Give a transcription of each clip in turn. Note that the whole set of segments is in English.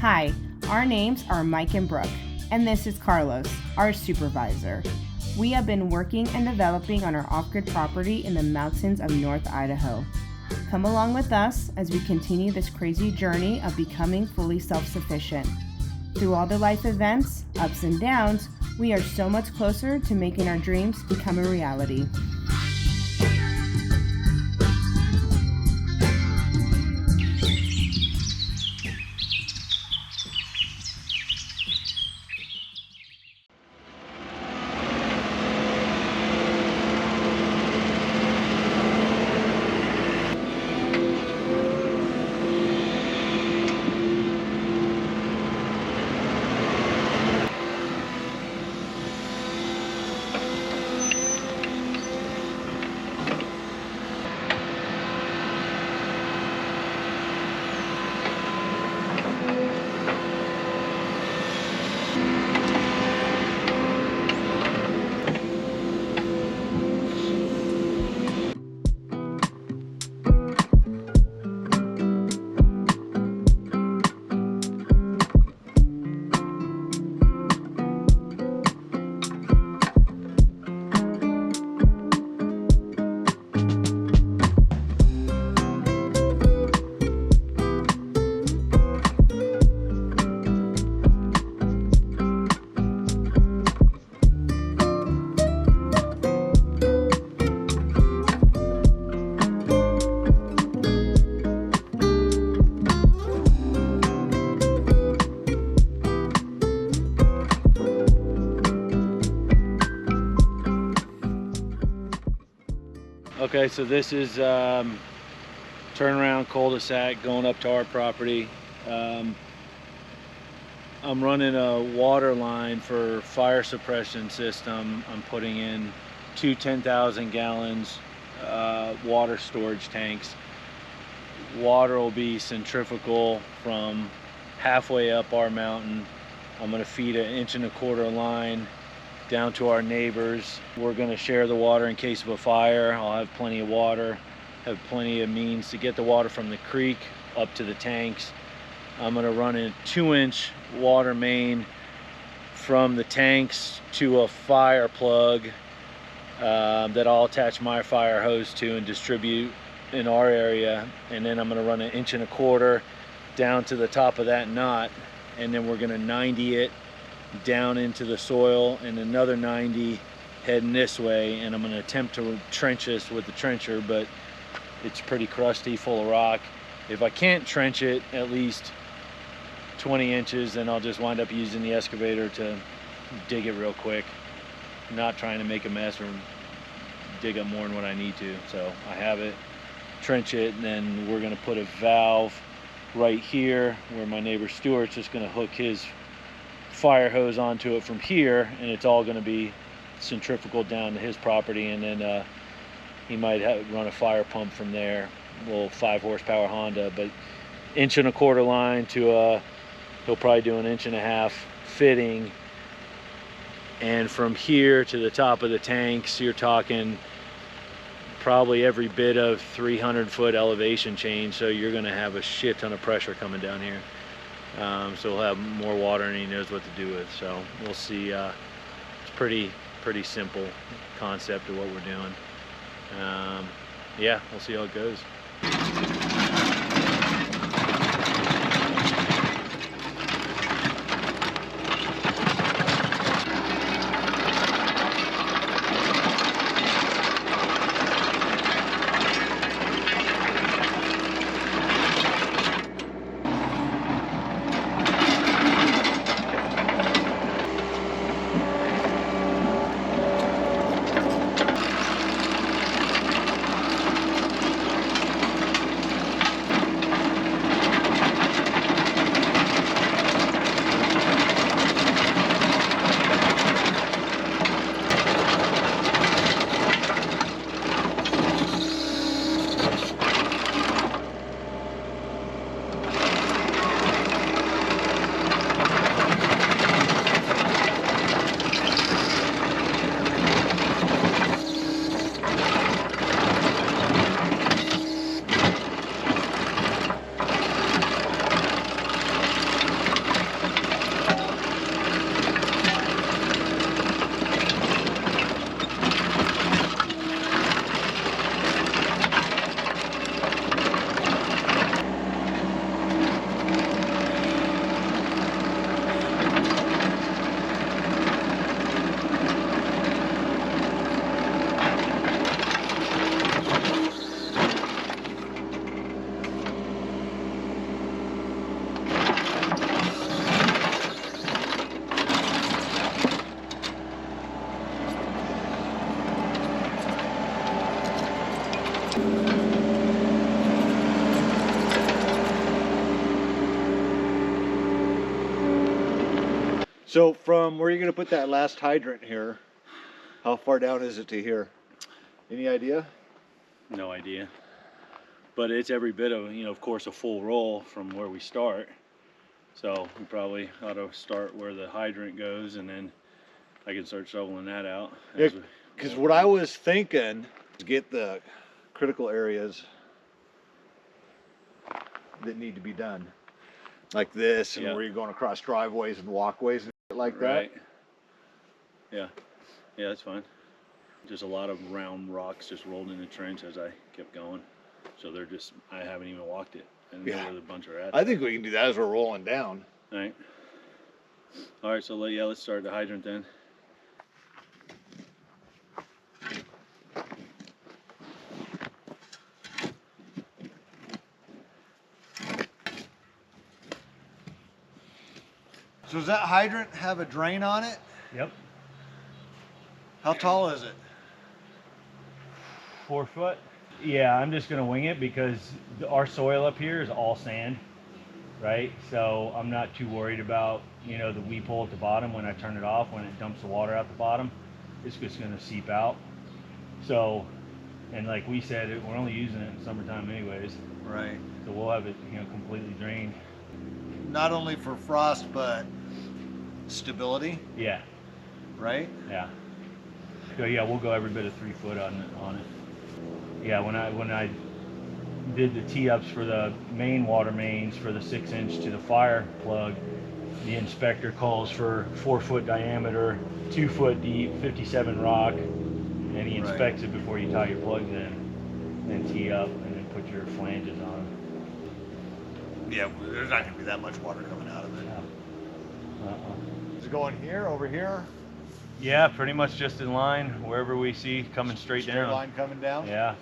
Hi, our names are Mike and Brooke, and this is Carlos, our supervisor. We have been working and developing on our off-grid property in the mountains of North Idaho. Come along with us as we continue this crazy journey of becoming fully self-sufficient. Through all the life events, ups and downs, we are so much closer to making our dreams become a reality. Okay, so this is turnaround cul-de-sac going up to our property. I'm running a water line for fire suppression system. I'm putting in two 10,000 gallons water storage tanks. Water will be centrifugal from halfway up our mountain. I'm going to feed an 1.25 inch line down to our neighbors. We're going to share the water in case of a fire. I'll have plenty of water, have plenty of means to get the water from the creek up to the tanks. I'm going to run a 2-inch water main from the tanks to a fire plug that I'll attach my fire hose to and distribute in our area. And then I'm going to run an 1.25 inch down to the top of that knot, and then we're going to 90 it down into the soil, and another 90 heading this way. And I'm going to attempt to trench this with the trencher, but it's pretty crusty, full of rock. If I can't trench it at least 20 inches, then I'll just wind up using the excavator to dig it real quick, not trying to make a mess or dig up more than what I need to. So I have it, trench it, and then we're going to put a valve right here where my neighbor Stuart's just going to hook his fire hose onto it from here, and it's all going to be centrifugal down to his property. And then he might run a fire pump from there, a little 5 horsepower Honda, but 1.25 inch line to he'll probably do an 1.5 inch fitting. And from here to the top of the tanks, you're talking probably every bit of 300-foot elevation change, so you're going to have a shit ton of pressure coming down here. So we'll have more water, and he knows what to do with. So we'll see. It's pretty simple concept of what we're doing. Yeah, we'll see how it goes. So from where you're going to put that last hydrant here, how far down is it to here? Any idea? No idea. But it's every bit of, of course, a full roll from where we start. So we probably ought to start where the hydrant goes, and then I can start shoveling that out. Yeah, because what I was thinking is get the critical areas that need to be done. Like this, and where you're going across driveways and walkways and shit like that. Right. Yeah. Yeah, that's fine. Just a lot of round rocks just rolled in the trench as I kept going. So they're just, I haven't even walked it. I don't know where the bunch are at. I think we can do that as we're rolling down. All right. All right, so let's start the hydrant then. So does that hydrant have a drain on it? Yep. How tall is it? 4 foot. Yeah, I'm just gonna wing it because our soil up here is all sand, right? So I'm not too worried about, the weep hole at the bottom when I turn it off, when it dumps the water out the bottom. It's just gonna seep out. So, and like we said, we're only using it in summertime anyways. Right. So we'll have it, completely drained. Not only for frost, but stability. Yeah. Right? Yeah. So yeah, we'll go every bit of 3 foot on it. Yeah, when I did the tee-ups for the main water mains for the 6-inch to the fire plug, the inspector calls for 4 foot diameter, 2 foot deep, 57 rock, and he inspects it before you tie your plugs in, then tee up, and then put your flanges on them. Yeah, there's not going to be that much water coming out of it. Yeah. Is it going here, over here? Yeah, pretty much just in line, wherever we see coming straight down. Line coming down? Yeah.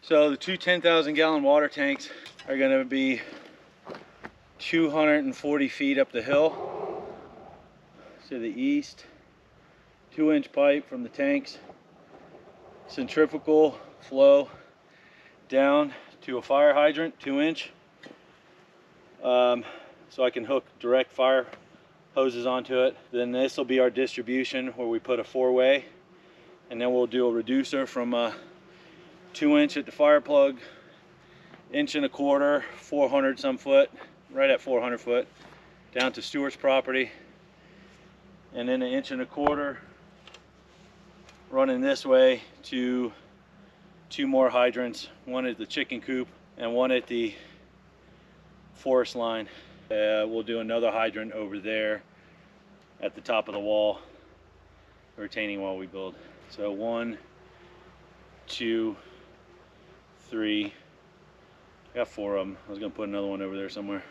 So the two 10,000 gallon water tanks are going to be 240 feet up the hill to the east, 2-inch pipe from the tanks, centrifugal flow down to a fire hydrant, 2-inch. So I can hook direct fire hoses onto it. Then this will be our distribution where we put a 4-way, and then we'll do a reducer from 2-inch at the fire plug, 1.25 inches, 400 some foot, right at 400 foot, down to Stewart's property, and then 1.25 inches running this way to 2 more hydrants, one at the chicken coop and one at the forest line. We'll do another hydrant over there at the top of the wall, the retaining wall we build. So 1, 2, 3, I got 4 of them. I was gonna put another one over there somewhere.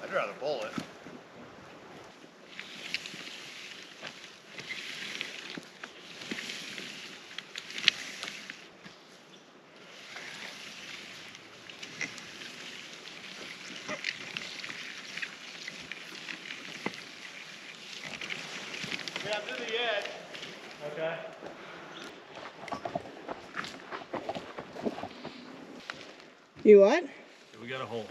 I'd rather bowl it. Yeah, to the edge. Okay. You what? We got a hole.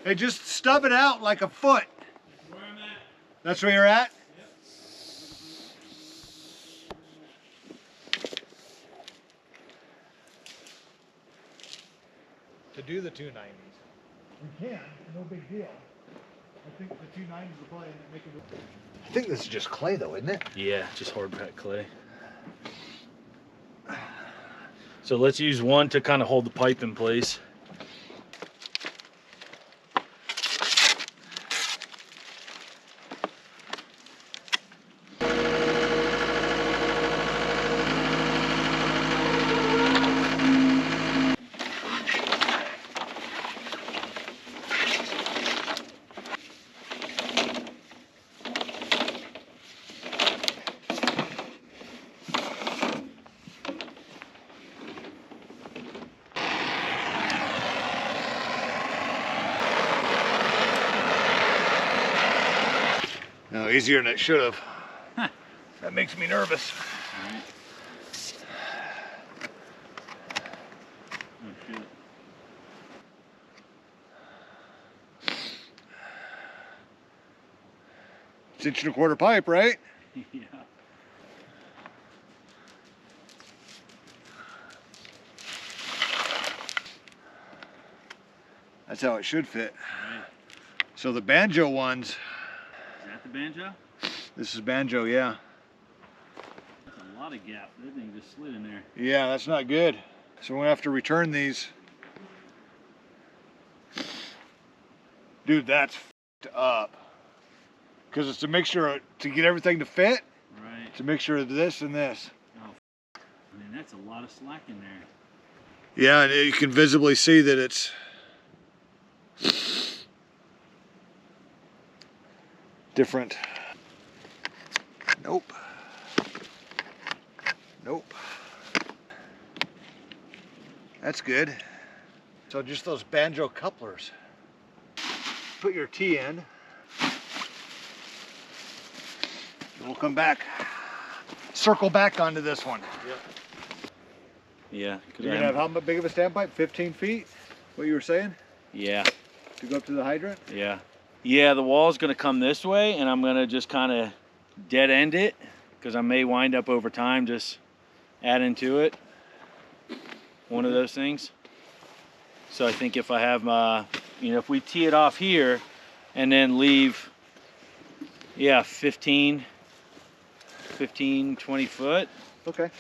Hey, just stub it out like a foot. Where I'm at. That's where you're at? Yep. To do the 290s. We can, no big deal. I think the 290s will probably make it. I think this is just clay though, isn't it? Yeah, just hard packed clay. So let's use one to kind of hold the pipe in place. No, easier than it should have. That makes me nervous. Oh, shit. It's 1.25 inch pipe, right? Yeah. That's how it should fit. Right. So the banjo ones, Is that the banjo? this is banjo, yeah. That's a lot of gap. That thing just slid in there. Yeah, that's not good. So we're gonna have to return these. Dude, that's f***ed up. Because it's a mixture of, to get everything to fit, Right. it's a mixture of this and this. Oh, man, that's a lot of slack in there. Yeah, and you can visibly see that it's different. Nope. Nope. That's good. So just those banjo couplers. Put your T in. And we'll come back. Circle back onto this one. Yep. Yeah. You're gonna have how big of a standpipe? 15 feet? What you were saying? Yeah. To go up to the hydrant? Yeah. Yeah, the wall's gonna come this way and I'm gonna just kind of dead end it because I may wind up over time just adding to it. One of those things. So I think if I have if we tee it off here and then leave, 15, 20 foot. Okay.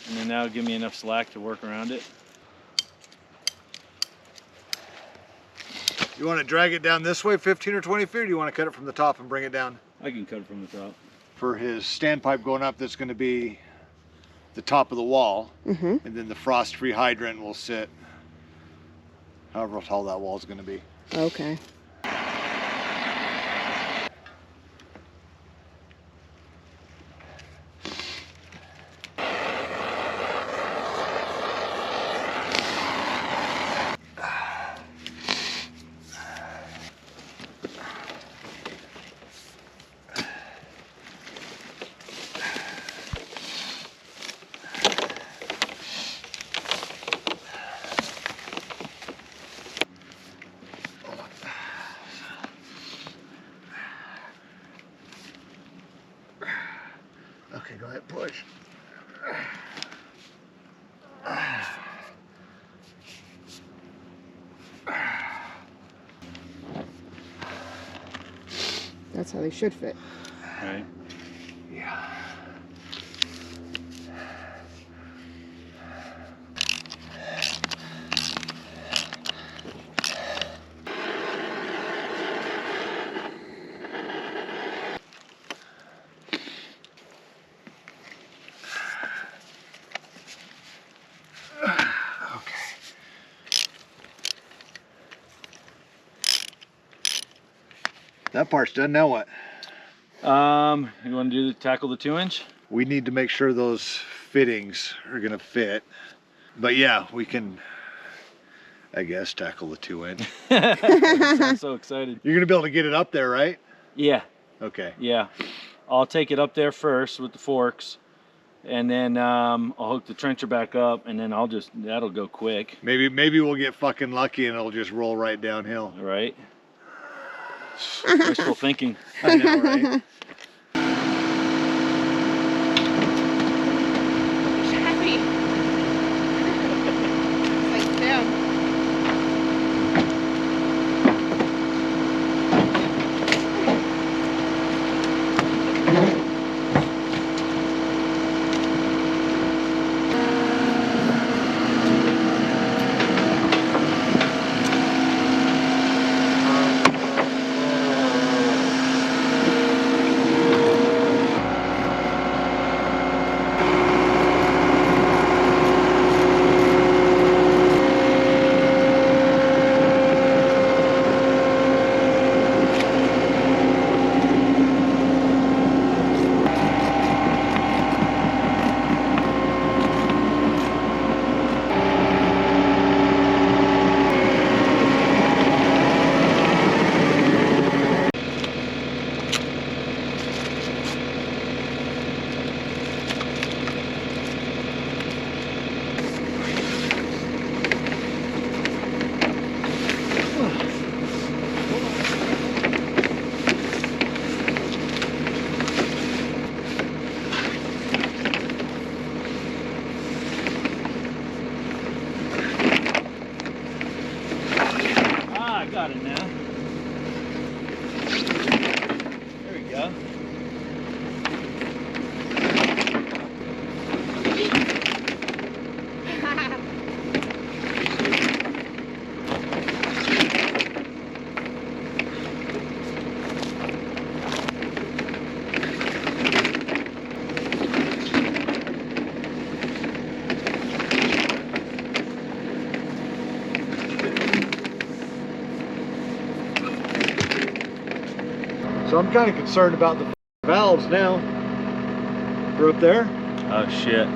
And then that'll give me enough slack to work around it. You want to drag it down this way 15 or 20 feet, or do you want to cut it from the top and bring it down? I can cut it from the top. For his standpipe going up, that's going to be the top of the wall. Mm-hmm. And then the frost-free hydrant will sit however tall that wall is going to be. Okay. Okay, go ahead, push. That's how they should fit. Right. Yeah. That part's done. Now what? You want to tackle the 2-inch? We need to make sure those fittings are gonna fit. But yeah, we can, I guess, tackle the 2-inch. I'm so excited. You're gonna be able to get it up there, right? Yeah. Okay. Yeah. I'll take it up there first with the forks, and then I'll hook the trencher back up, and then that'll go quick. Maybe we'll get fucking lucky and it'll just roll right downhill. Right? Wishful thinking. I know, right? Happy. It's like down. Got it now. There we go. So I'm kind of concerned about the valves now. For up there, Oh shit.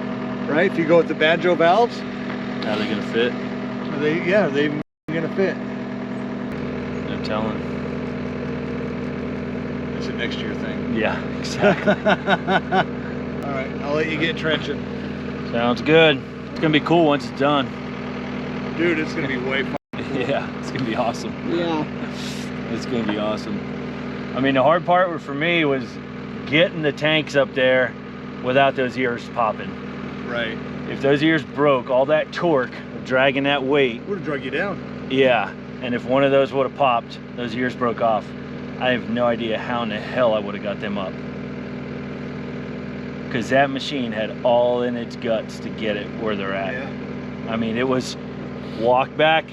right? If you go with the banjo valves, How are they gonna fit? are they even gonna fit? No telling. It's a next year thing. Yeah, exactly. All right, I'll let you get trenching. Sounds good. It's gonna be cool once it's done. Dude, it's gonna be way fun. Yeah, it's gonna be awesome. Yeah. It's gonna be awesome. I mean, the hard part for me was getting the tanks up there without those ears popping. Right. If those ears broke, all that torque of dragging that weight, Would have drug you down. yeah. And if one of those would have popped, those ears broke off, I have no idea how in the hell I would have got them up. Because that machine had all in its guts to get it where they're at. Yeah. I mean, it was walk back,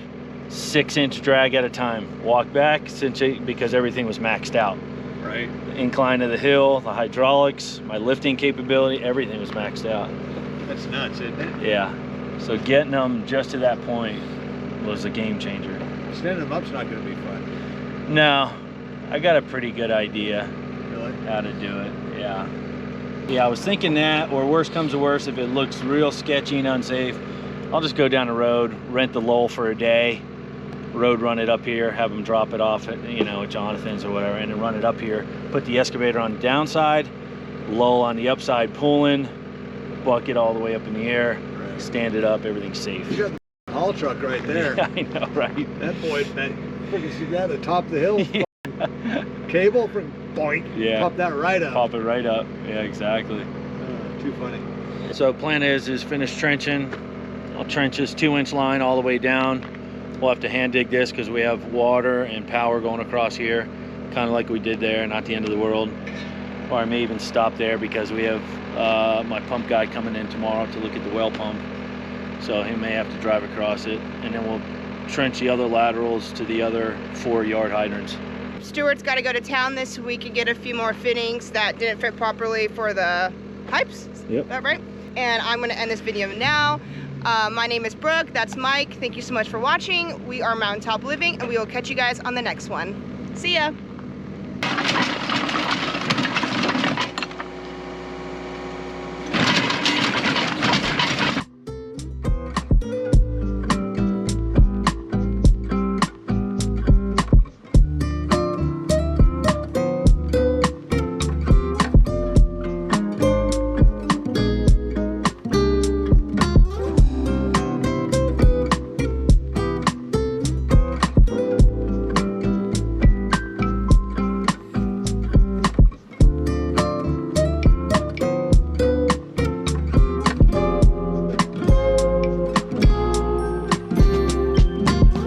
6-inch drag at a time. Walk back, because everything was maxed out. Right. The incline of the hill, the hydraulics, my lifting capability, everything was maxed out. That's nuts, isn't it? Yeah. So getting them just to that point was a game changer. Standing them up's not gonna be fun. No, I got a pretty good idea Really? how to do it. Yeah. Yeah, I was thinking that, or worst comes to worst, if it looks real sketchy and unsafe, I'll just go down the road, rent the lull for a day, road run it up here, have them drop it off at, at Jonathan's or whatever, and then run it up here, put the excavator on the downside, lull on the upside, pulling, bucket all the way up in the air, Right. stand it up, everything's safe. You got the haul truck right there. Yeah, I know, right? That boy, that freaking see that at the top of the hill. Cable from boink. Yeah. Pop that right up. Pop it right up. Yeah, exactly. Too funny. So plan is finish trenching. I'll trench this 2-inch line all the way down. We'll have to hand dig this because we have water and power going across here, kind of like we did there, not the end of the world. Or I may even stop there because we have my pump guy coming in tomorrow to look at the well pump. So he may have to drive across it, and then we'll trench the other laterals to the other 4 yard hydrants. Stuart's got to go to town this week and get a few more fittings that didn't fit properly for the pipes. Yep. Is that right? And I'm going to end this video now. My name is Brooke. That's Mike. Thank you so much for watching. We are Mountaintop Living, and we will catch you guys on the next one. See ya.